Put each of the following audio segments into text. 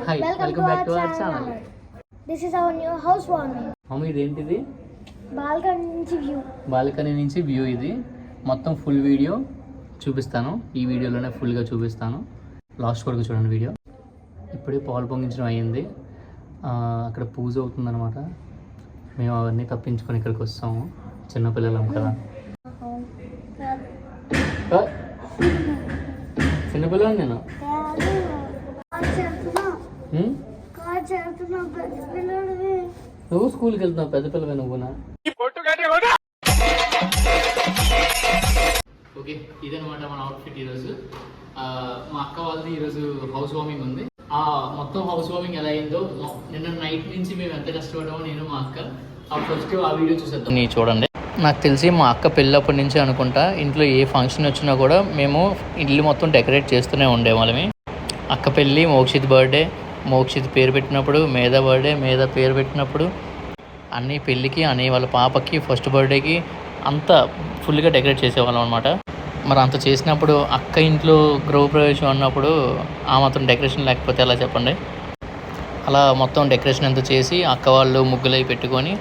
Hi, welcome back to our channel. This is our new housewarming. Mummy ఇదేంటిది? Balcony నుంచి view ఇది. మొత్తం full video చూపిస్తాను. ఈ వీడియోలోనే ఫుల్గా చూపిస్తాను. లాస్ట్ వరకు చూడండి వీడియో. ఇప్పుడే పాలు పొంగించడం అయ్యింది. అక్కడ పూజ అవుతుందన్నమాట. మేము అవన్నీ తప్పించుకొని ఇక్కడికి వస్తాము. చిన్నపిల్లలం కదా. చిన్నపిల్లలు నేను నువ్వు స్కూల్కి వెళ్తున్నావు, పెద్ద పిల్లవే నువ్వునా. ఓకే, ఇదనమాట మన అవుట్ఫిట్ ఈరోజు. మా అక్క వాళ్ళది ఈరోజు హౌస్ వార్మింగ్ ఉంది. మొత్తం హౌస్ వార్మింగ్ ఎలా అయిందో నిన్న నైట్ నుంచి మేము ఎంత కష్టపడ్డామో నేను మా అక్క ఫస్ట్ ఆ వీడియో చూసేద్దాం. నీ చూడండి. నాకు తెలిసి మా అక్క పెళ్ళప్పటి నుంచి అనుకుంటా ఇంట్లో ఏ ఫంక్షన్ వచ్చినా కూడా మేము ఇల్లు మొత్తం డెకరేట్ చేస్తూనే ఉండేవాళ్ళమి. అక్క పెళ్ళి, మోక్షిత్ బర్త్డే, మోక్షిత్ పేరు పెట్టినప్పుడు, మేధా బర్త్డే, మేధా పేరు పెట్టినప్పుడు, అన్నీ పెళ్ళికి, అన్నీ వాళ్ళ పాపకి ఫస్ట్ బర్త్డేకి అంతా ఫుల్గా డెకరేట్ చేసేవాళ్ళం అనమాట. మరి అంత చేసినప్పుడు అక్క ఇంట్లో గృహప్రవేశం అన్నప్పుడు ఆ మాత్రం డెకరేషన్ లేకపోతే ఎలా చెప్పండి. అలా మొత్తం డెకరేషన్ అంతా చేసి అక్క వాళ్ళు ముగ్గులై పెట్టుకొని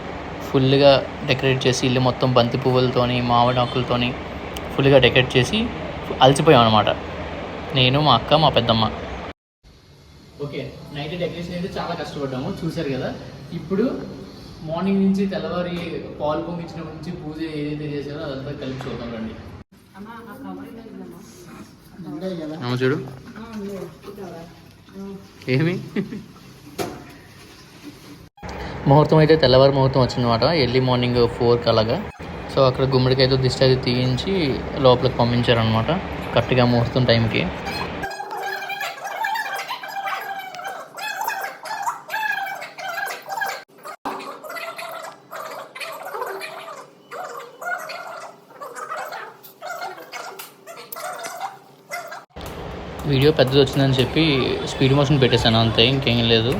ఫుల్గా డెకరేట్ చేసి ఇల్లు మొత్తం బంతి పువ్వులతోని, మామిడి ఆకులతోని ఫుల్గా డెకరేట్ చేసి అలసిపోయాం అనమాట. నేను, మా అక్క, మా పెద్దమ్మ. ఓకే, నైట్ డెకరేషన్ అయితే చాలా కష్టపడ్డాము, చూశారు కదా. ఇప్పుడు మార్నింగ్ నుంచి తెల్లవారి పాలు పొంగించినప్పటి నుంచి పూజ ఏదైతే చేశారో అదంతా కలిపి చూద్దాం రండి. చూడు ఏమి ముహూర్తం అయితే తెల్లవారి ముహూర్తం వచ్చిందన్నమాట. ఎర్లీ మార్నింగ్ 4కి అలాగా. సో అక్కడ గుమ్మడికాయతో దిష్టి అది తీయించి లోపలికి పంపించారనమాట కరెక్ట్గా ముహూర్తం టైంకి. వీడియో పెద్దది వచ్చిందని చెప్పి స్పీడ్ మోషన్ పెట్టేశాను, అంతే, ఇంకేం లేదు.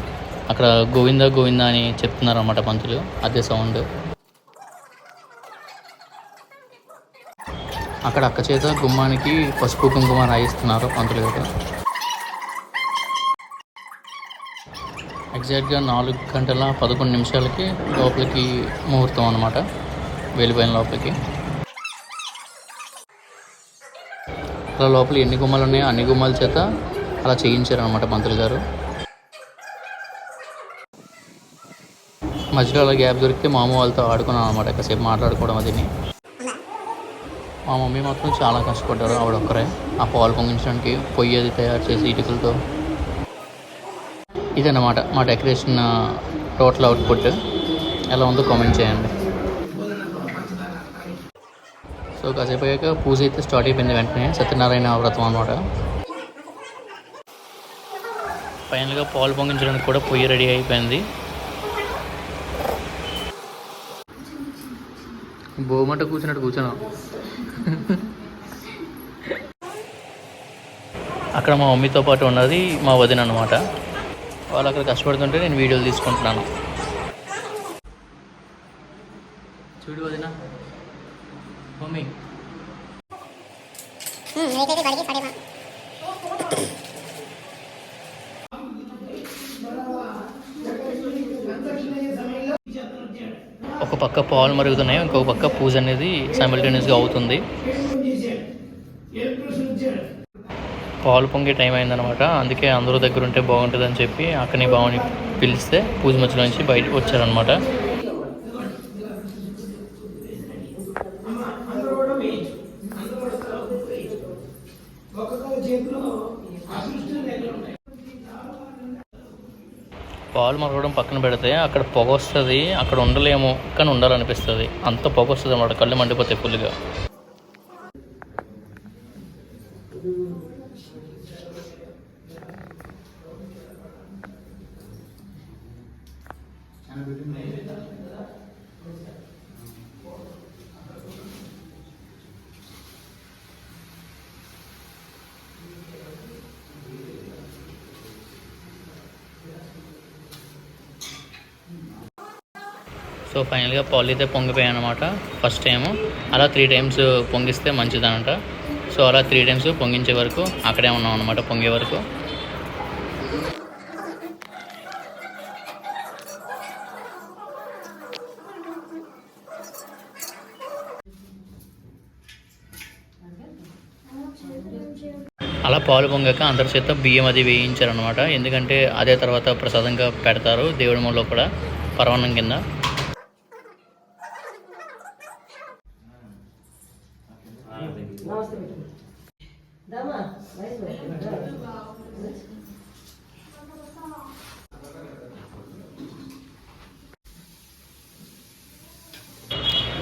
అక్కడ గోవిందా గోవిందా అని చెప్తున్నారు అన్నమాట పంతులు, అదే సౌండ్. అక్కడ అక్క చేత గుమ్మానికి పసుపు కుంకుమ రాయిస్తున్నారు పంతులు గారు. ఎగ్జాక్ట్గా 4:11 లోపలికి ముహూర్తం అనమాట, వెళ్ళిపోయిన లోపలికి. అలా లోపల ఎన్ని గుమ్మాలు ఉన్నాయో అన్ని గుమ్మాల చేత అలా చేయించారనమాట పంతులు గారు. మధ్యలో అలా గ్యాప్ దొరికితే మా అమ్మ వాళ్ళతో ఆడుకున్నాను అనమాట, కాసేపు మాట్లాడుకోవడం. అదిని మా మమ్మీ మాత్రం చాలా కష్టపడ్డారు, ఆవిడ ఒక్కరే ఆ పాలు పొంగించడానికి పొయ్యి అది తయారు చేసి ఇటుకలతో. ఇదన్నమాట మా డెకరేషన్ టోటల్ అవుట్పుట్. ఎలా ఉందో కామెంట్ చేయండి. సో కాసేపు అయ్యాక పూజ అయితే స్టార్ట్ అయిపోయింది. వెంటనే సత్యనారాయణ వ్రతం అనమాట. ఫైనల్గా పాలు పొంగించడానికి కూడా పొయ్యి రెడీ అయిపోయింది. బోమట కూర్చున్నట్టు కూర్చున్నాం. అక్కడ మా మమ్మీతో పాటు ఉన్నది మా వదిన అనమాట. వాళ్ళు అక్కడ కష్టపడుతుంటే నేను వీడియోలు తీసుకుంటున్నాను. చూడు వదిన, మమ్మీ ఒక పక్క పాలు మరుగుతున్నాయి, ఇంకొక పక్క పూజ అనేది సైమల్టేనియస్గా అవుతుంది. పాలు పొంగే టైం అయిందనమాట, అందుకే అందరూ దగ్గర ఉంటే బాగుంటుందని చెప్పి అక్కని బావని పిలిస్తే పూజ మధ్యలో నుంచి బయటకు వచ్చారనమాట. పాలు మరగడం పక్కన పెడితే అక్కడ పొగ వస్తుంది, అక్కడ ఉండలేము కానీ ఉండాలనిపిస్తుంది, అంత పొగ వస్తుంది అన్నమాట, కళ్ళు మండిపోతాయి ఫుల్గా. సో ఫైనల్గా పాలు అయితే పొంగిపోయాయి అనమాట ఫస్ట్ టైము. అలా 3 times పొంగిస్తే మంచిదనంట. సో అలా 3 times పొంగించే వరకు అక్కడే ఉన్నాం అనమాట, పొంగే వరకు. అలా పాలు పొంగాక అందరి చేత బియ్యం అది వేయించారనమాట. ఎందుకంటే అదే తర్వాత ప్రసాదంగా పెడతారు దేవుడి మూలలో కూడా పరమాన్నం కింద.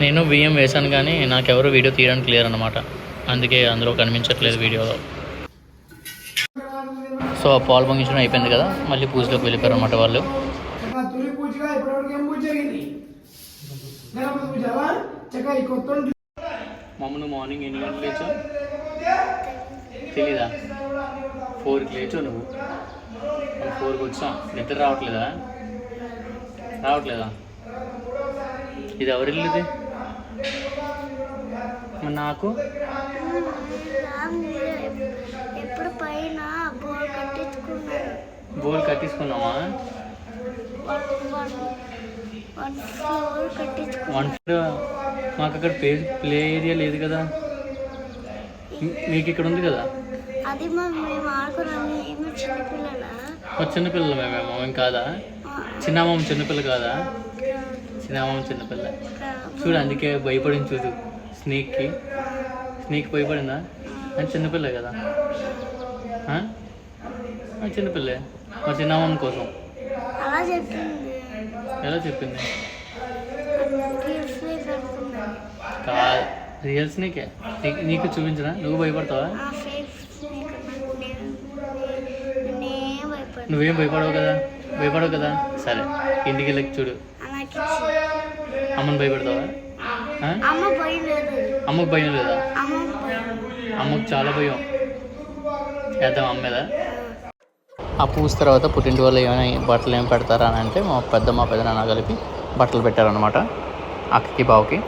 నేను బియ్యం వేశాను కానీ నాకెవరు వీడియో తీయడానికి క్లియర్ అనమాట, అందుకే అందులో కనిపించట్లేదు వీడియోలో. సో ఆ పాలు పొంగించడం అయిపోయింది కదా, మళ్ళీ పూజలోకి వెళ్ళిపోయారు అనమాట వాళ్ళు. మమ్మల్ని మార్నింగ్ ఎన్ని గంటలు లేచావు తెలీదా? 4కి లేచావు నువ్వు. 4కి వచ్చాం. నిద్ర రావట్లేదా? ఇది ఎవరి ఇల్లు ఇది? మరి నాకు బోల్ కట్టించుకున్నామా? 1 ఫ్లోర్. మాకు అక్కడ ప్లే ఏరియా లేదు కదా, మీకు ఇక్కడ ఉంది కదా. చిన్నపిల్లలు మేమేమో ఏం కాదా? చిన్నమ్మ చిన్నపిల్ల కాదా? చిన్నమ్మ చిన్నపిల్ల చూడు, అందుకే భయపడింది చూడు. స్నేక్ భయపడిందా? అని చిన్నపిల్ల కదా, చిన్నపిల్లే మా చిన్నమ్మ కోసం. ఎలా చెప్పింది? కాదు, రియల్ స్నేకే. నీకు చూపించరా? నువ్వు భయపడతావా? నువ్వేం భయపడవు కదా. సరే ఇంటికి వెళ్ళకి చూడు. అమ్మని భయపడతావా? అమ్మకు భయం లేదా? అమ్మకు చాలా భయం. వేద్దాం అమ్మ మీద. ఆ పూజ తర్వాత పుట్టింటి వాళ్ళు ఏమైనా బట్టలు ఏమి పెడతారా అని అంటే మా పెద్దనాన్న కలిపి బట్టలు పెట్టారనమాట అక్కకి బావకి.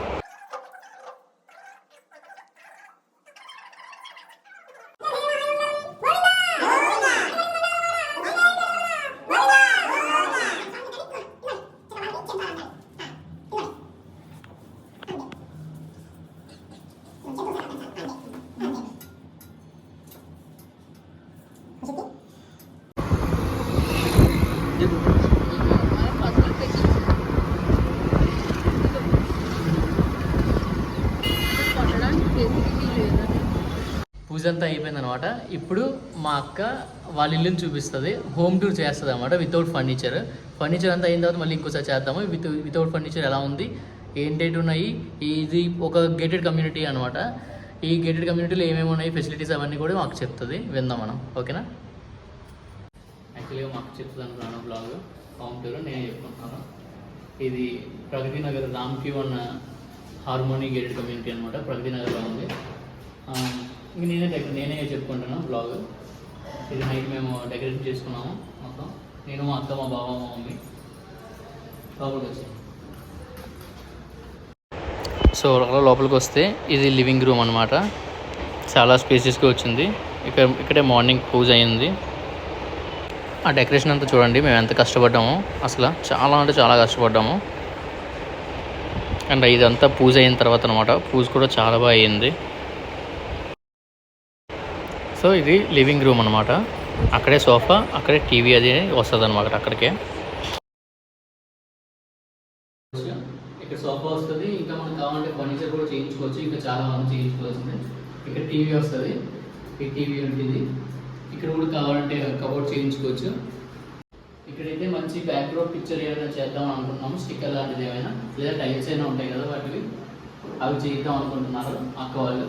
పూజ అంతా అయిపోయింది అనమాట. ఇప్పుడు మా అక్క వాళ్ళ ఇల్లుని చూపిస్తుంది, హోమ్ టూర్ చేస్తుంది అనమాట వితౌట్ ఫర్నిచర్ అంతా అయిన తర్వాత మళ్ళీ ఇంకోసారి చేద్దాము. వితౌట్ ఫర్నిచర్ ఎలా ఉంది, ఏంటేంటి ఉన్నాయి. ఇది ఒక గేటెడ్ కమ్యూనిటీ అనమాట. ఈ గేటెడ్ కమ్యూనిటీలో ఏమేమి ఉన్నాయి, ఫెసిలిటీస్ అవన్నీ కూడా మాకు చెప్తుంది, విందాం మనం. ఓకేనా? యాక్చువల్గా మాకు చెప్తుంది అనుకున్నాను బ్లాగ్ హోమ్ టూర్, నేను చెప్పుకుంటున్నాను. ఇది ప్రగతి నగర్ రామ్కి ఉన్న హార్మోనీ గేటెడ్ కమ్యూనిటీ అనమాట, ప్రగతి నగర్లో ఉంది. ఇంక నేనే చెప్పుకుంటున్నాను బ్లాగ్. ఇది నైట్ మేము డెకరేషన్ చేసుకున్నాము మొత్తం, నేను మా అక్క మా బావ మా మమ్మీ. లోపలికి వచ్చి సో లోపలికి వస్తే ఇది లివింగ్ రూమ్ అనమాట. చాలా స్పేసెస్గా వచ్చింది. ఇక్కడే మార్నింగ్ పూజ అయింది. ఆ డెకరేషన్ అంతా చూడండి, మేము ఎంత కష్టపడ్డామో. అసలు చాలా అంటే చాలా కష్టపడ్డాము. అండ్ ఇదంతా పూజ అయిన తర్వాత అనమాట. పూజ కూడా చాలా బాగా అయ్యింది. సో ఇది లివింగ్ రూమ్ అనమాట. అక్కడే సోఫా, అక్కడే టీవీ అది వస్తుంది అనమాట. అక్కడికే ఇక్కడ సోఫా వస్తుంది. ఇంకా మనకు కావాలంటే ఫర్నిచర్ కూడా చేయించుకోవచ్చు, ఇంకా చాలా మంది చేయించుకోవాల్సింది. ఇక్కడ టీవీ వస్తుంది, ఈ టీవీ ఉంటుంది. ఇక్కడ కూడా కావాలంటే కబోర్డ్ చేయించుకోవచ్చు. ఇక్కడైతే మంచి బ్యాక్గ్రౌండ్ పిక్చర్ ఏమైనా చేద్దాం అనుకుంటున్నాము, స్టిక్కర్ లాంటిది ఏమైనా, లేదా టైల్స్ అయినా ఉంటాయి కదా వాటివి, అవి చేద్దాం అనుకుంటున్నారు అక్క వాళ్ళు.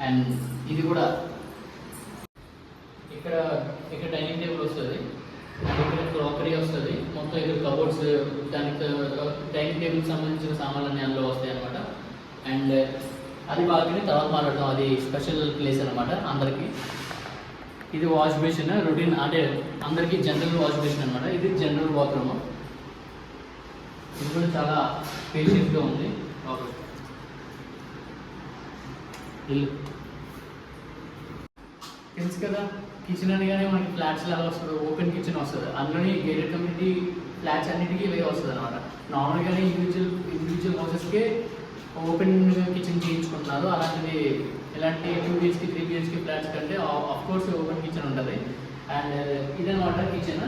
అండ్ ఇది కూడా ఇక్కడ డైనింగ్ టేబుల్ వస్తుంది, ఇక్కడ క్రాకరీ వస్తుంది మొత్తం. ఇక్కడ కబోర్డ్స్, దానికి డైనింగ్ టేబుల్కి సంబంధించిన సామాన్లన్నీ అందులో వస్తాయి అనమాట. అండ్ అది బాగానే తర్వాత మాట్లాడతాం, అది స్పెషల్ ప్లేస్ అనమాట అందరికీ. ఇది వాష్ బేసిన్ రొటీన్, అంటే అందరికీ జనరల్ వాష్ బేసిన్ అనమాట. ఇది జనరల్ బాత్రూమ్. ఇది కూడా చాలా స్పేషియస్గా ఉంది. ఇల్లు తెలుసు కదా, కిచెన్ అనగానే మనకి ఫ్లాట్స్ లాగా వస్తుంది, ఓపెన్ కిచెన్ వస్తుంది. అందులోని గేటెడ్ కమ్యూనిటీ ఫ్లాట్స్ అన్నిటికీ ఇవే వస్తుంది అనమాట. నార్మల్గానే ఇండివిజువల్ హౌసెస్కే ఓపెన్ కిచెన్ చేయించుకుంటున్నారు. అలాంటిది ఇలాంటి 2 BHK 3 BHK ఫ్లాట్స్ కంటే ఆఫ్ కోర్స్ ఓపెన్ కిచెన్ ఉంటుంది. అండ్ ఇదన్నమాట కిచెన్,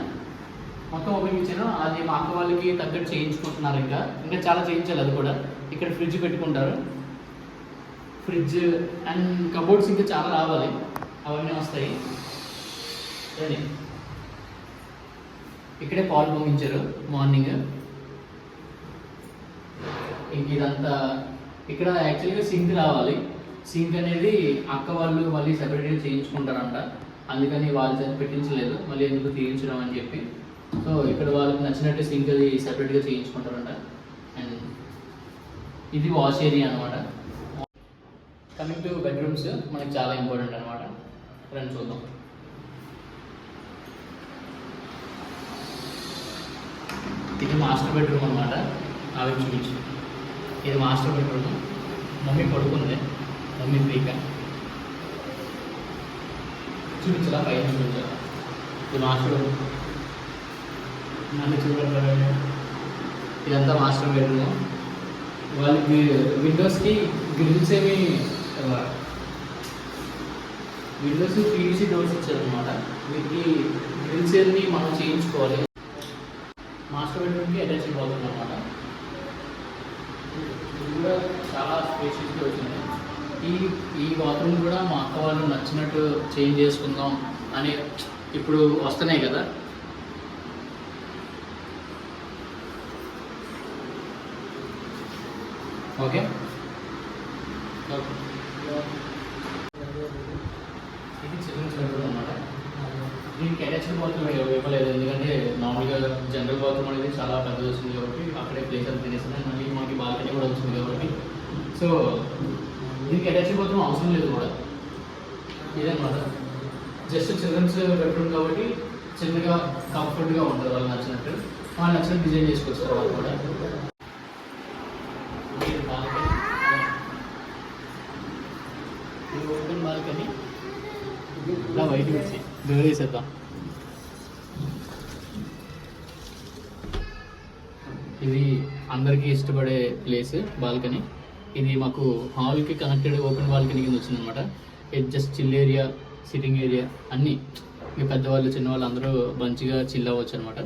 మొత్తం ఓపెన్ కిచెన్. అది మా అక్క వాళ్ళకి తగ్గట్టు చేయించుకుంటున్నారు. ఇంకా చాలా చేయించాలి. అది కూడా ఇక్కడ ఫ్రిడ్జ్ పెట్టుకుంటారు, ఫ్రిడ్జ్ అండ్ కబోర్డ్స్ ఇంకా చాలా రావాలి, అవన్నీ వస్తాయి. సరే, ఇక్కడే పాలు పొంగించారు మార్నింగ్. ఇంక ఇదంతా ఇక్కడ యాక్చువల్గా సింక్ రావాలి. సింక్ అనేది అక్క వాళ్ళు మళ్ళీ సెపరేట్గా చేయించుకుంటారంట, అందుకని వాళ్ళ చేత పెట్టించలేదు, మళ్ళీ ఎందుకు తీయించడం అని చెప్పి. సో ఇక్కడ వాళ్ళకి నచ్చినట్టు సింక్ అది సెపరేట్గా చేయించుకుంటారంట. అండ్ ఇది వాష్ ఏరియా అనమాట. కమింగ్ టు బెడ్రూమ్స్ మనకి చాలా ఇంపార్టెంట్ అనమాట. రండి చూద్దాం. ఇది మాస్టర్ బెడ్రూమ్ అనమాట. అవి చూపించు. ఇది మాస్టర్ బెడ్రూమ్. మమ్మీ పడుకుంది, మమ్మీ పీక చూపించలా, పైన చూపించాలా. ఇది మాస్టర్ బెడ్రూమ్, నన్ను చూడాలి. ఇదంతా మాస్టర్ బెడ్రూమ్. వాళ్ళకి విండోస్కి గ్రిల్స్ ఏమి, విండోస్ PVC డోర్స్ ఇచ్చారనమాట. వీటికి గ్రిల్స్ ఏమి మనం చేయించుకోవాలి. మాస్టర్ బెడ్రూమ్కి అటాచ్డ్ బాత్రూమ్ అనమాట. ఇది కూడా చాలా స్పేషియస్గా వచ్చింది. ఈ బాత్రూమ్ కూడా మా అక్క వాళ్ళు నచ్చినట్టు చేంజ్ చేసుకుందాం అని ఇప్పుడు వస్తున్నాయి కదా. ఓకే, ఇది చిల్డ్రన్స్ బెడ్రూమ్ అనమాట. దీనికి అటాచ్డ్ బాత్రూమ్ ఇవ్వలేదు, ఎందుకంటే నార్మల్గా జనరల్ బాత్రూమ్ అనేది చాలా పెద్దది వస్తుంది కాబట్టి అక్కడే ప్లేస్ అది తినేస్తుంది. మళ్ళీ మనకి బాల్కనీ కూడా వస్తుంది కాబట్టి సో దీనికి అటాచ్డ్ బాత్రూమ్ అవసరం లేదు కూడా. ఇదనమాట జస్ట్ చిల్డ్రన్స్ బెడ్రూమ్ కాబట్టి చిన్నగా కంఫర్ట్గా ఉంటుంది. వాళ్ళు నచ్చినట్టు వాళ్ళు నచ్చినట్టు డిజైన్ చేసుకోవచ్చు తర్వాత కూడా. ఇది ఓపెన్ బాల్కనీ. ఇలా బయట వచ్చి డోర్ వేసేద్దాం. ఇది అందరికీ ఇష్టపడే ప్లేస్ బాల్కనీ. ఇది మాకు హాల్కి కనెక్టెడ్ ఓపెన్ బాల్కనీ కింద వచ్చిందనమాట. ఇది just chill area, sitting area అన్నీ. ఇక పెద్దవాళ్ళు చిన్నవాళ్ళు అందరూ మంచిగా చిల్ అవ్వచ్చు అనమాట.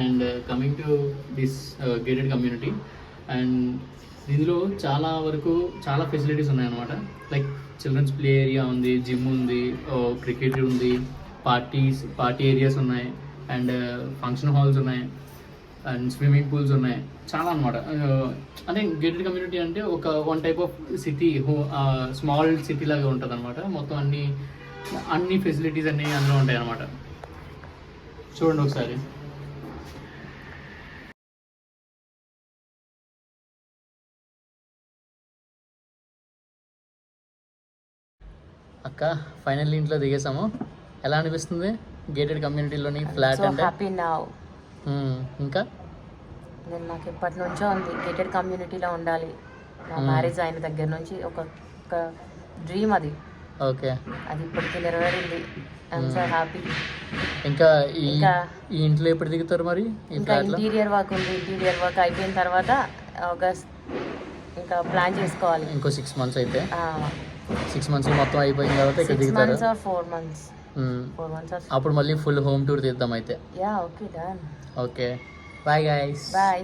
And coming to this gated community, and ఇందులో చాలా వరకు చాలా ఫెసిలిటీస్ ఉన్నాయన్నమాట. లైక్ చిల్డ్రన్స్ ప్లే ఏరియా ఉంది, జిమ్ ఉంది, క్రికెట్ ఉంది, పార్టీ ఏరియాస్ ఉన్నాయి, అండ్ ఫంక్షన్ హాల్స్ ఉన్నాయి, అండ్ స్విమ్మింగ్ పూల్స్ ఉన్నాయి, చాలా అనమాట. అంటే గేటెడ్ కమ్యూనిటీ అంటే one type of city, small city లాగా ఉంటుంది అనమాట. మొత్తం అన్ని ఫెసిలిటీస్ అన్నీ అందులో ఉంటాయి అన్నమాట. చూడండి ఒకసారి. అక్క ఫైనల్లీ ఇంట్లో దిగేసాము. ఎలా అనిపిస్తుంది గేటెడ్ కమ్యూనిటీలోని ఫ్లాట్ అంటే? Happy now. ఇంకా నేను నాకు ఎప్పటి నుంచో ఉంది గేటెడ్ కమ్యూనిటీలో ఉండాలి. నా మ్యారేజ్ అయిన దగ్గర నుంచి ఒక డ్రీమ్ అది. ఓకే, అది ఇప్పటికి నెరవేరింది. I'm so happy. ఇంకా ఈ ఇంట్లో ఎప్పుడు దిగుతారు మరి? ఇంకా ఇంటీరియర్ వర్క్ ఉంది. ఇంటీరియర్ వర్క్ అయిపోయిన తర్వాత ఆగస్ట్ ఇంకా ప్లాన్ చేసుకోవాలి. ఇంకో 6 months అయితే 6 months మొత్తం అయిపోయిన తర్వాత ఇక్కడ దిగుతారు. 4 months. అప్పుడు మళ్ళీ ఫుల్ హోమ్ టూర్ తీద్దాం అయితే. Yeah, okay, done. Okay, bye guys. Bye.